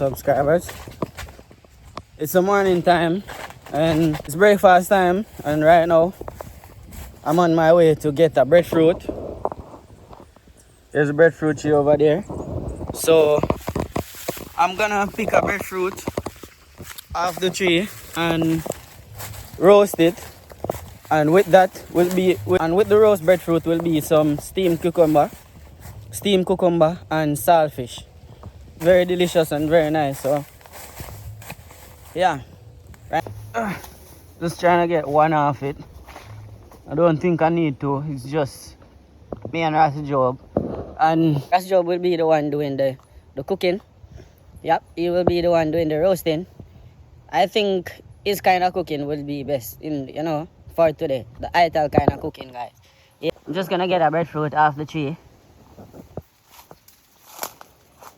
subscribers. It's the morning time and it's breakfast time, and right now I'm on my way to get a breadfruit. There's a breadfruit tree over there. So I'm gonna pick a breadfruit off the tree and roast it. And with that will be, with the roast breadfruit will be some steamed cucumber and saltfish. Very delicious and very nice. So yeah, right. Just trying to get one off it. I don't think I need to. It's just me and Ras Jobe. And Ras Jobe will be the one doing the cooking. Yep, he will be the one doing the roasting. I think his kind of cooking will be best for today. The Ital kind of cooking, guys. Yeah. I'm just gonna get a breadfruit off the tree.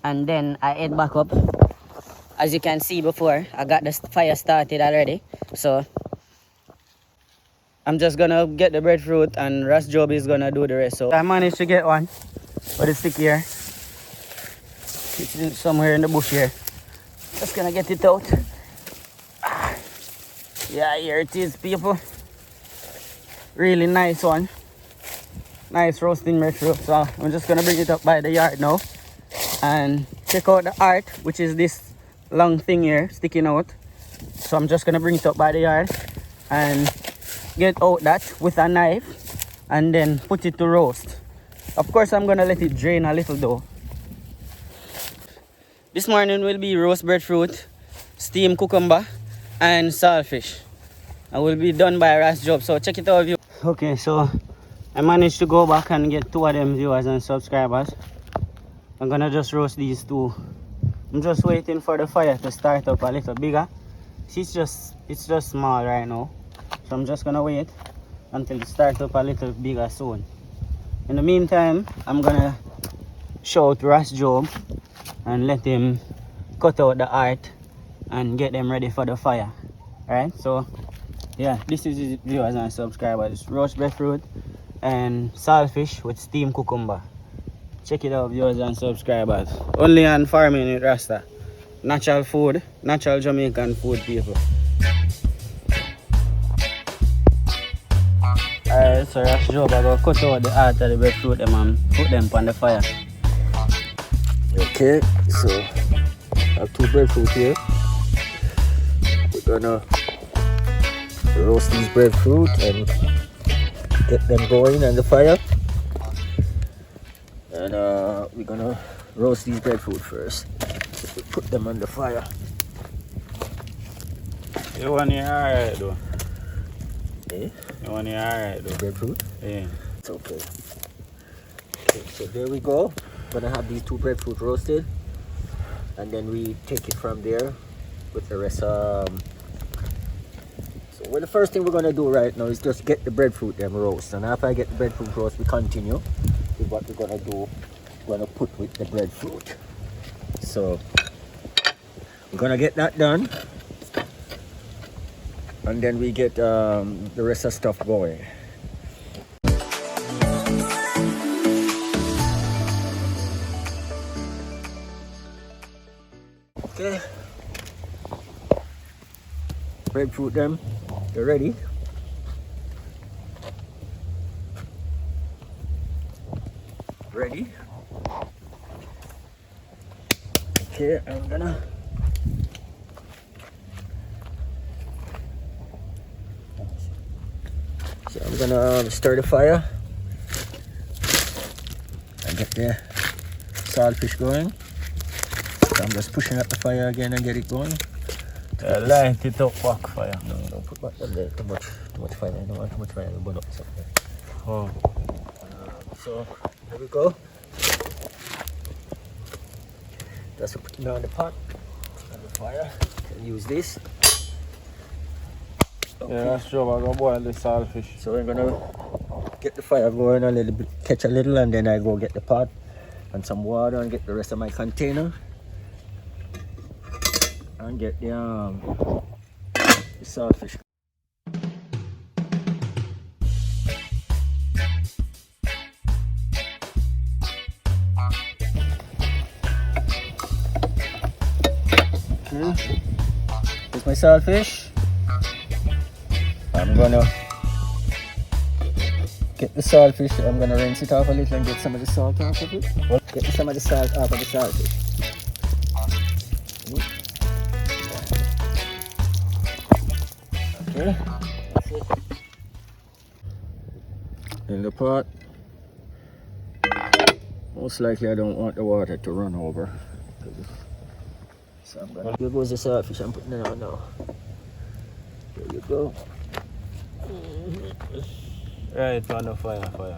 And then I head back up. As you can see before, I got the fire started already. So I'm just gonna get the breadfruit and Ras Jobe is gonna do the rest. So I managed to get one, but it's stick here. It's somewhere in the bush here. Just gonna get it out. Yeah, here it is, people. Really nice one. Nice roasting breadfruit. So I'm just gonna bring it up by the yard now and check out the art, which is this long thing here sticking out. So I'm just gonna bring it up by the yard and get out that with a knife and then put it to roast. Of course, I'm gonna let it drain a little though. This morning will be roast breadfruit, steamed cucumber, and saltfish. I will be done by Ras Jobe. So check it out, view. Okay, so I managed to go back and get 2 of them viewers and subscribers. I'm gonna just roast these 2. I'm just waiting for the fire to start up a little bigger. See, it's just small right now. So I'm just gonna wait until it starts up a little bigger soon. In the meantime, I'm gonna shout Ras Jobe and let him cut out the art and get them ready for the fire. Alright, so yeah, this is his viewers and subscribers. Roast breadfruit and saltfish with steamed cucumber. Check it out, viewers and subscribers. Only on Farming with Rasta. Natural food, natural Jamaican food, people. Alright, so Ras Jobe, I'm gonna cut out the heart of the breadfruit and put them on the fire. Okay, so I have 2 breadfruit here. We're gonna roast these breadfruit and get them going on the fire. And we're gonna roast these breadfruit first. So we put them on the fire. You want it alright though? Eh? You want it alright though? Breadfruit? Yeah. It's okay. Okay, so there we go. Gonna have these 2 breadfruit roasted, and then we take it from there with the rest. So the first thing we're gonna do right now is just get the breadfruit them roast, and after I get the breadfruit roast, we continue with what we're gonna do. We're gonna put with the breadfruit. So we're gonna get that done, and then we get the rest of stuff going. Okay, breadfruit them, they're ready. Ready. Okay, I'm gonna stir the fire and get the saltfish going. So I'm just pushing up the fire again and get it going. Light it up, back fire. No, don't put back on there. Too much fire. I don't want too much fire to burn up something. Oh. So here we go. Just put it on the pot on the fire. Can use this. Okay. Yeah, that's true. I'm gonna boil the saltfish. So we're gonna get the fire going a little bit, catch a little, and then I go get the pot and some water and get the rest of my container and get the saltfish. Okay. Here's my saltfish. I'm gonna get the saltfish. I'm gonna rinse it off a little and get some of the salt off of it. Get some of the salt off of the saltfish. Okay. That's it. In the pot. Most likely I don't want the water to run over. So I'm gonna... Here goes the saltfish. I'm putting it on now. There you go. Right on the fire.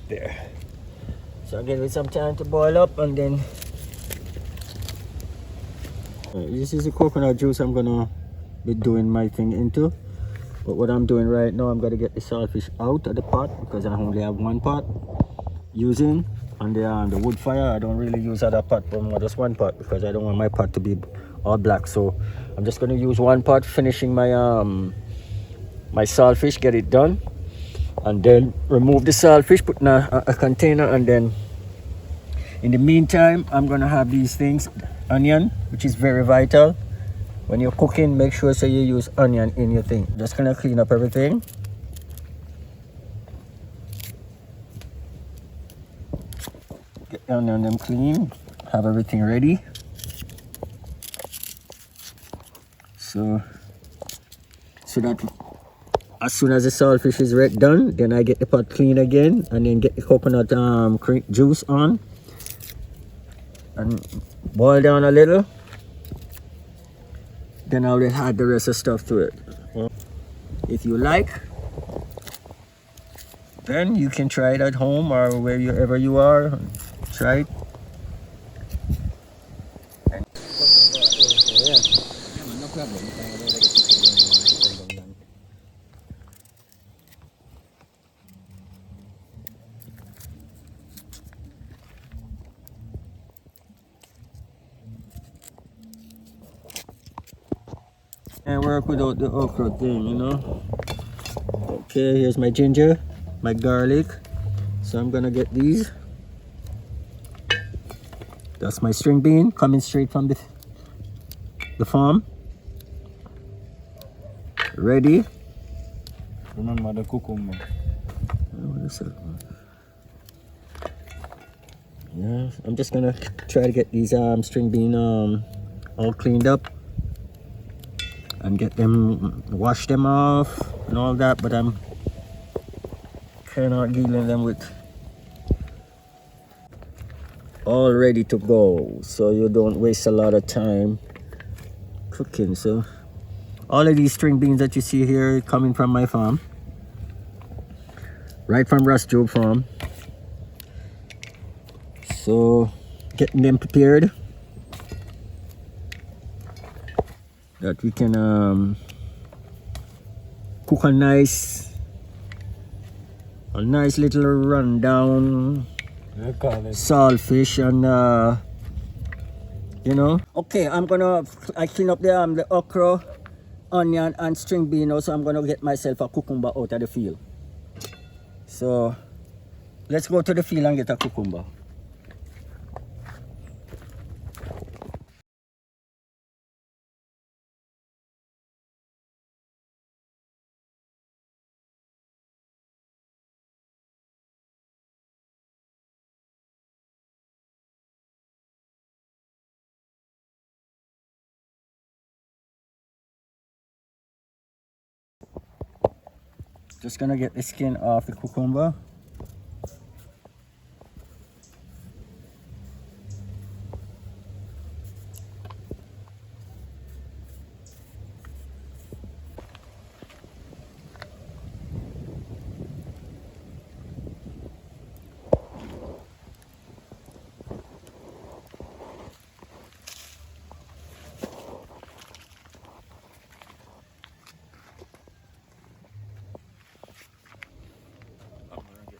There. So I'll give it some time to boil up and then... this is the coconut juice I'm gonna be doing my thing into. But what I'm doing right now, I'm gonna get the saltfish out of the pot because I only have one pot using. And the wood fire, I don't really use other pot, but just one pot because I don't want my pot to be all black. So I'm just gonna use one pot, finishing my my saltfish, get it done, and then remove the saltfish, put in a container, and then in the meantime I'm gonna have these things, onion, which is very vital when you're cooking. Make sure so you use onion in your thing. Just gonna clean up everything. Get the onion them clean, have everything ready. So that as soon as the saltfish is done, then I get the pot clean again and then get the coconut juice on and boil down a little. Then I'll add the rest of stuff to it. If you like, then you can try it at home or wherever you are. Try it. No problem. And work without the okra thing, you know. Okay, here's my ginger, my garlic. So I'm gonna get these. That's my string bean coming straight from the farm. Ready. Remember the cucumber. What is it? Yeah, I'm just gonna try to get these string bean all cleaned up and get them, wash them off and all that, but I'm kind of dealing them with all ready to go so you don't waste a lot of time cooking. So all of these string beans that you see here coming from my farm, right from Ras Jobe farm. So getting them prepared that we can cook a nice little rundown saltfish and you know. Okay, I clean up the okra, onion and string bean now, so I'm gonna get myself a cucumber out of the field. So let's go to the field and get a cucumber. Just gonna get the skin off the cucumber.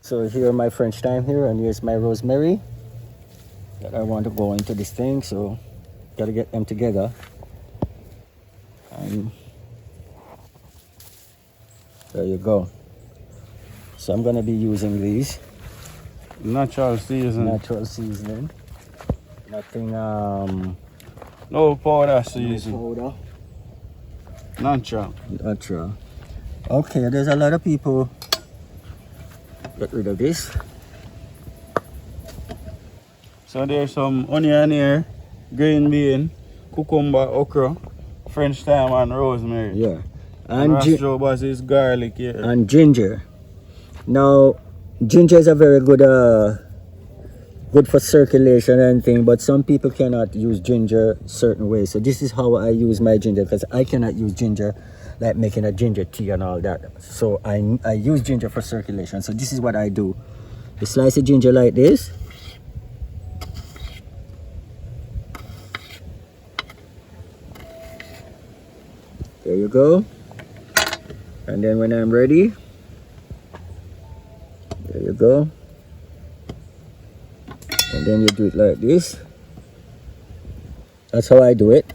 So here my French thyme here, and here's my rosemary that I want to go into this thing. So gotta get them together. And there you go. So I'm gonna be using these Natural seasoning. natural seasoning. Nothing No powder season. Powder. Natural. Natural. Okay, there's a lot of people. Get rid of this. So there's some onion here, green bean, cucumber, okra, French thyme and rosemary. Yeah. And Ras Jobe is garlic here. And ginger. Now, ginger is a very good good for circulation and thing, but some people cannot use ginger certain ways. So this is how I use my ginger, because I cannot use ginger like making a ginger tea and all that. So I use ginger for circulation. So this is what I do. You slice the ginger like this. There you go. And then when I'm ready, there you go. And then you do it like this. That's how I do it.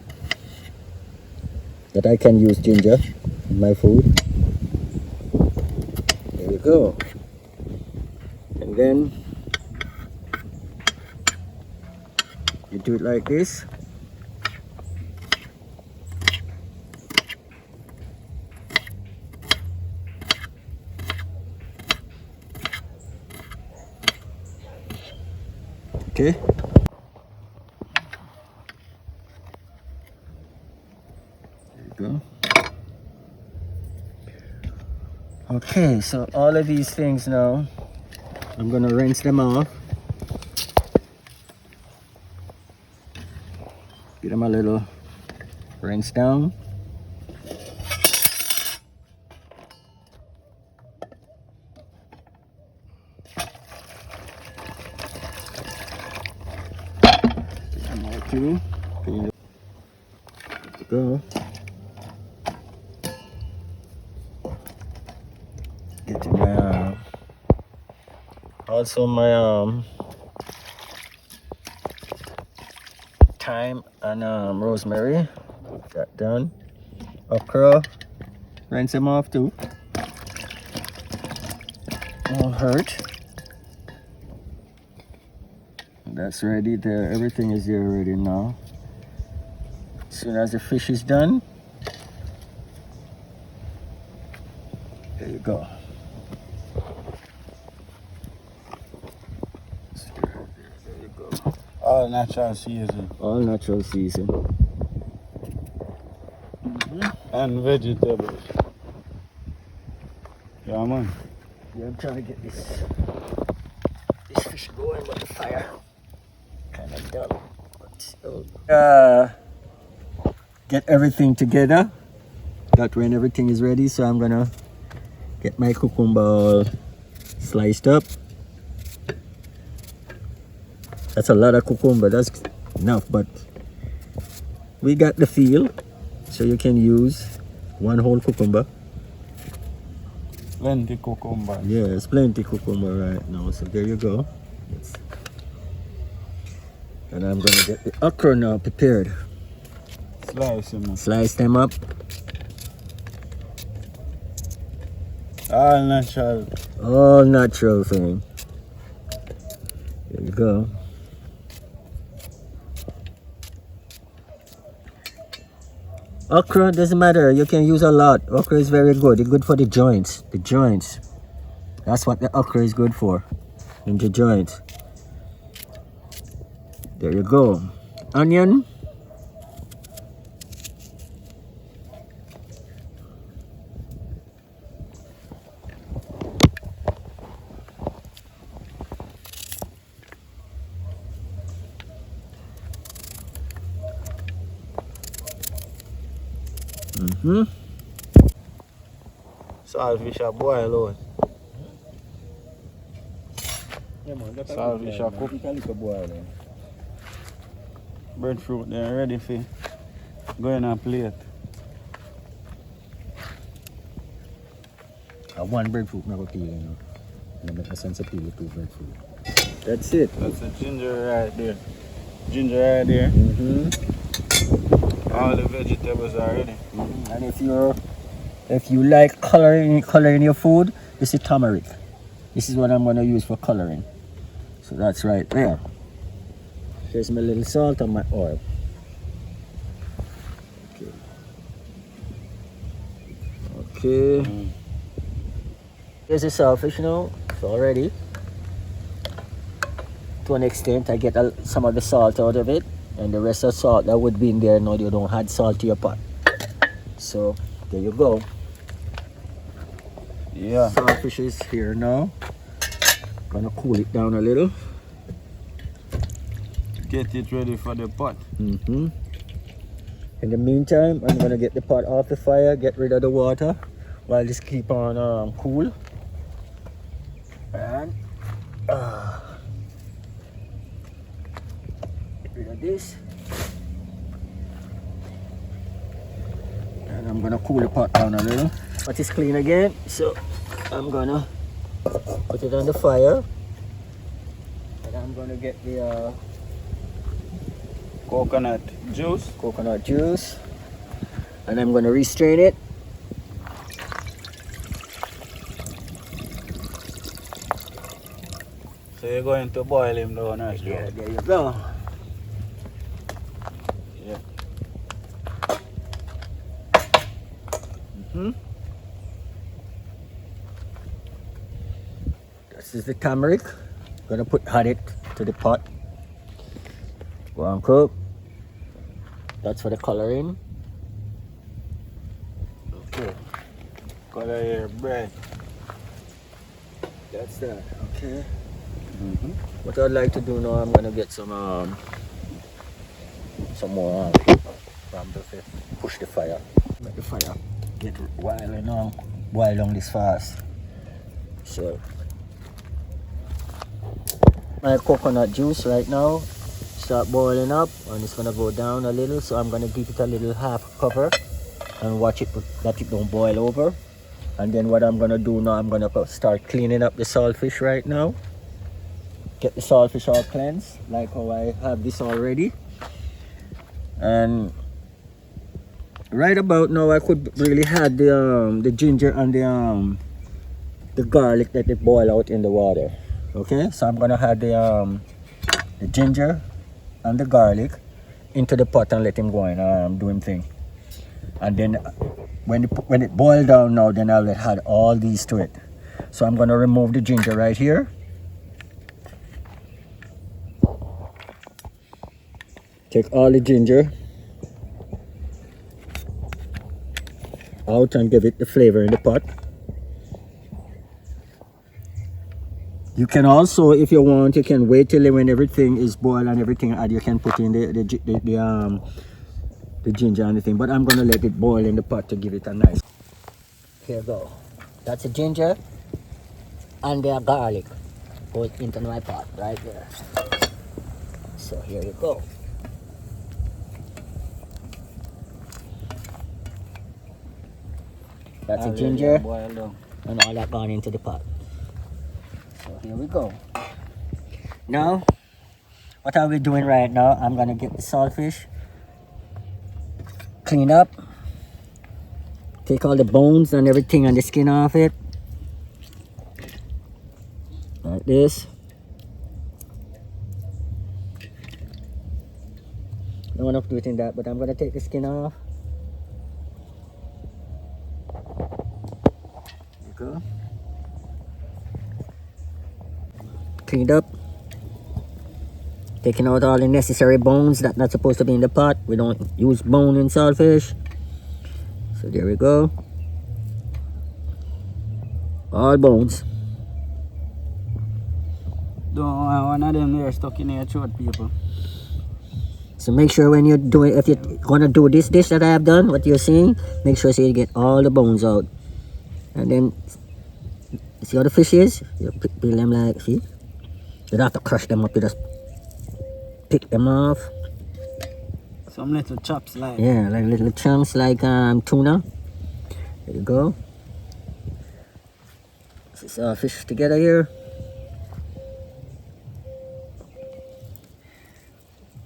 That I can use ginger in my food. There you go. And then you do it like this. Okay. There you go. Okay, so all of these things now, I'm gonna rinse them off. Give them a little rinse down. There you go. Get my also my thyme and rosemary. That done. Okra. Rinse them off too. Won't hurt. That's ready there. Everything is there already now. As soon as the fish is done, there you go. There you go. All natural season. All natural season. And vegetables. Yeah, man. Yeah, I'm trying to get this fish going, but the fire kind of dull. But still. Get everything together. That when everything is ready, so I'm gonna get my cucumber sliced up. That's a lot of cucumber. That's enough, but we got the feel, so you can use one whole cucumber. Plenty cucumber. Yes, plenty cucumber right now. So there you go. And I'm gonna get the okra now prepared. Slice them. Slice them up. All natural. All natural thing. There you go. Okra doesn't matter. You can use a lot. Okra is very good. It's good for the joints. The joints. That's what the okra is good for. In the joints. There you go. Onion. Saltfish are boil out. Saltfish are cooked. Breadfruit, they're ready for going on plate. One breadfruit never peel, you know. And I make a sense of peel with two breadfruit. That's it. That's the ginger right there. Ginger right there. All the vegetables are ready. And if you like coloring your food, this is turmeric. This is what I'm gonna use for coloring. So that's right there. Here's my little salt and my oil. Okay. Here's the saltfish now. It's all ready. To an extent, I get some of the salt out of it, and the rest of the salt that would be in there now you don't add salt to your pot. So there you go. Yeah. Saltfish is here now. Gonna cool it down a little. Get it ready for the pot. In the meantime, I'm gonna get the pot off the fire, get rid of the water, while this keep on cool. And get rid of this. And I'm gonna cool the pot down a little. Pot is clean again, so I'm gonna put it on the fire. And I'm gonna get the Coconut juice. And I'm gonna restrain it. So you're going to boil him down, right? Yeah, there you go. Yeah. This is the turmeric. Gonna add it to the pot. Go on, cook. That's for the coloring. Okay. Color your bread. That's that. Okay. What I'd like to do now, I'm gonna get some more bramble to push the fire. Make the fire get boil down this fast. So my coconut juice right now start boiling up, and it's gonna go down a little, so I'm gonna give it a little half cover and watch it that it don't boil over. And then what I'm gonna do now, I'm gonna start cleaning up the saltfish right now. Get the saltfish all cleansed, like how I have this already. And right about now, I could really add the ginger and the garlic that they boil out in the water. Okay, so I'm gonna add the ginger and the garlic into the pot and let him go and do him thing. And then when it boils down now, then I'll add all these to it. So I'm gonna remove the ginger right here. Take all the ginger out and give it the flavor in the pot. You can also, if you want, you can wait till when everything is boiled and everything add, you can put in the ginger and the thing. But I'm gonna let it boil in the pot to give it a nice. Here you go. That's the ginger and the garlic goes into my pot right there. So here you go. That's the ginger and all that gone into the pot. So here we go. Now, what are we doing right now? I'm gonna get the saltfish, clean up, take all the bones and everything and the skin off it, like this. Don't want to do it in that, but I'm gonna take the skin off. There you go. Cleaned up, taking out all the necessary bones that not supposed to be in the pot. We don't use bone in saltfish. So there we go. All bones. Don't want one of them there stuck in your throat, people. So make sure when you're doing, if you're gonna do this dish that I have done, what you're seeing, make sure so you get all the bones out. And then, see how the fish is? You peel them like, see? You don't have to crush them up, you just pick them off. Some little chops like. Yeah, like little chunks like tuna. There you go. This is fish together here.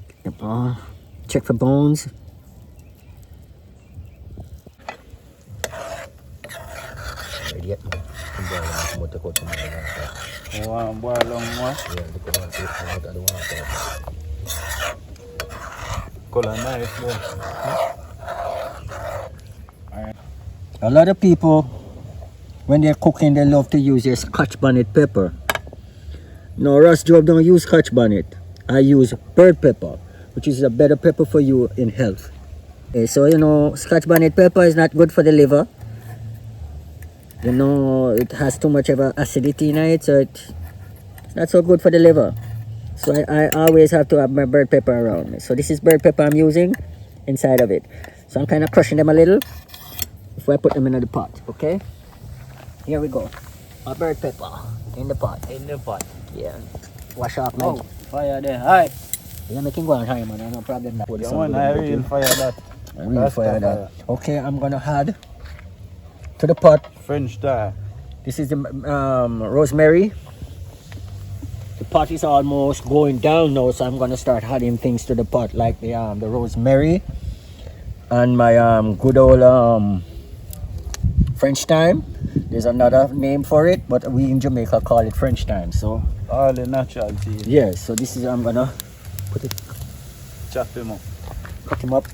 Get them all. Check for bones. Ready yet? You want to boil long more? Yeah, Color nice though. Alright. A lot of people, when they're cooking, they love to use their Scotch bonnet pepper. No, Ras Jobe don't use Scotch bonnet. I use bird pepper, which is a better pepper for you in health. So you know, Scotch bonnet pepper is not good for the liver. You know, it has too much of acidity in it, so it's not so good for the liver. So I always have to have my bird pepper around me. So this is bird pepper I'm using inside of it. So I'm kind of crushing them a little before I put them in the pot. Okay, here we go. My bird pepper in the pot. In the pot. Yeah. Wash off my. Oh, fire there. Alright. You're making go on high, man. No problem. Yeah, man, I will fire that. I will fire that. Okay, I'm gonna add to the pot. French style. This is the rosemary. The pot is almost going down now, so I'm gonna start adding things to the pot, like the rosemary and my good old French thyme. There's another name for it, but we in Jamaica call it French thyme. So all the natural tea. yes, so this is I'm gonna put it, Chop him up. cut him up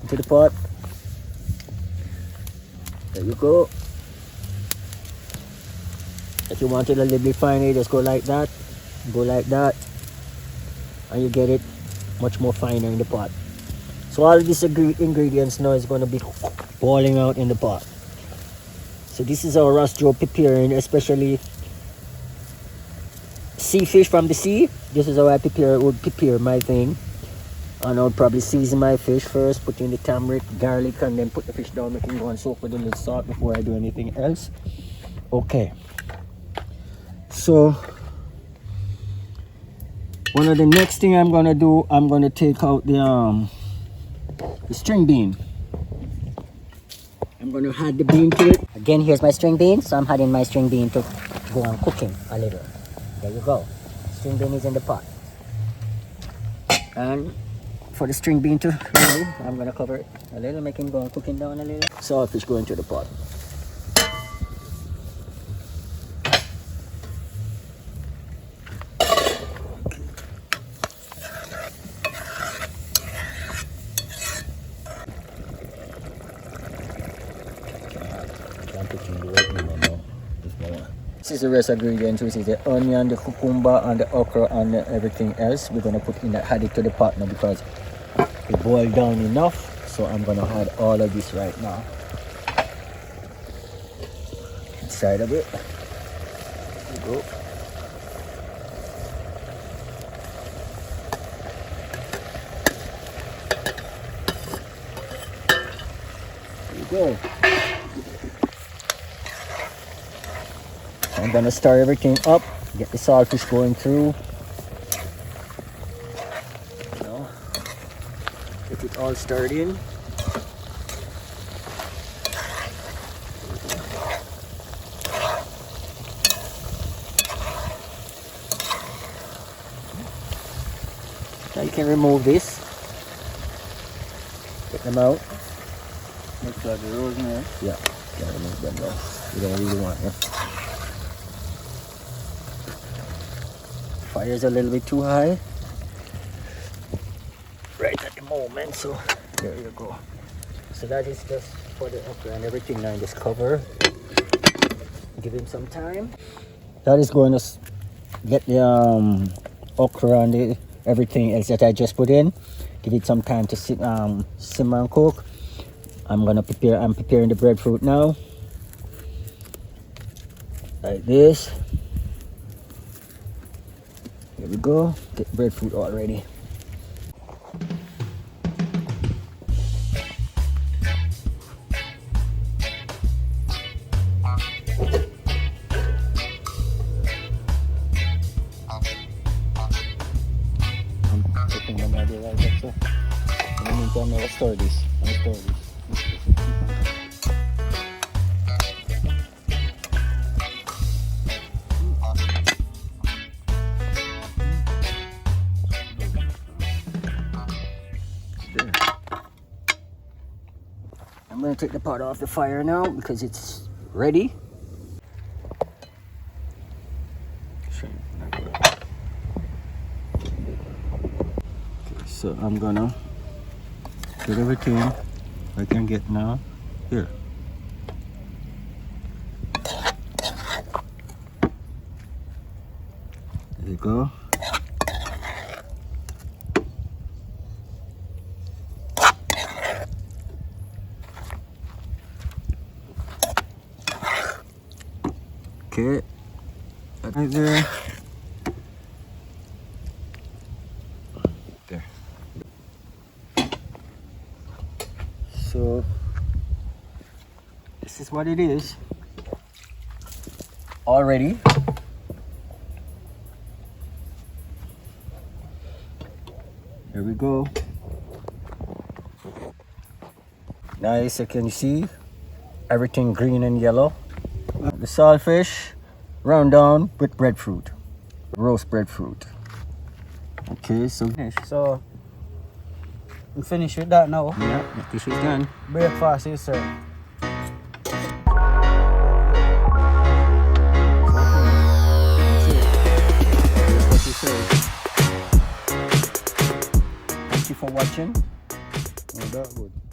into the pot. There you go. If you want it a little bit finer, just go like that, and you get it much more finer in the pot. So all these ingredients now is going to be boiling out in the pot. So this is our Ras Jobe preparing, especially sea fish from the sea. This is how I would prepare my thing. And I would probably season my fish first, put in the turmeric, garlic, and then put the fish down, make it go and soak with a little salt before I do anything else. Okay. So one of the next thing I'm gonna do, I'm gonna take out the string bean. I'm gonna add the bean to it. Again, here's my string bean, so I'm adding my string bean to go on cooking a little. There you go. String bean is in the pot. And for the string bean to really, I'm gonna cover it a little, make him go on cooking down a little. Saltfish go into the pot. This is the rest ingredients, which is the onion, the cucumber, and the okra, and everything else. We're gonna put in add it to the pot now because it boiled down enough. So I'm gonna add all of this right now inside of it. There you go. There you go. I'm gonna stir everything up, get the saltfish going through. You know, get it all stirred in. Now you can remove this. Get them out. Looks like the rosemary. Yeah, gotta remove them though. You don't really want them. Fire's a little bit too high right at the moment, so there you go. So that is just for the okra and everything. Now just cover, give him some time. That is going to get the okra and the everything else that I just put in, give it some time to simmer and cook. I'm preparing the breadfruit now, like this. Here we go, get breadfruit all ready. I'm putting them ready right there, so in the meantime I'll store this. I'm going to take the pot off the fire now because it's ready. Okay, so I'm gonna get everything I can get now. Here, go. Okay, right there. There. So this is what it is already. Here we go. Nice, you can see everything green and yellow. The saltfish round down with breadfruit, roast breadfruit. Okay, so So I'm finished with that now. yeah, the fish is done. Breakfast is served. Thank you for watching. Oh, that good.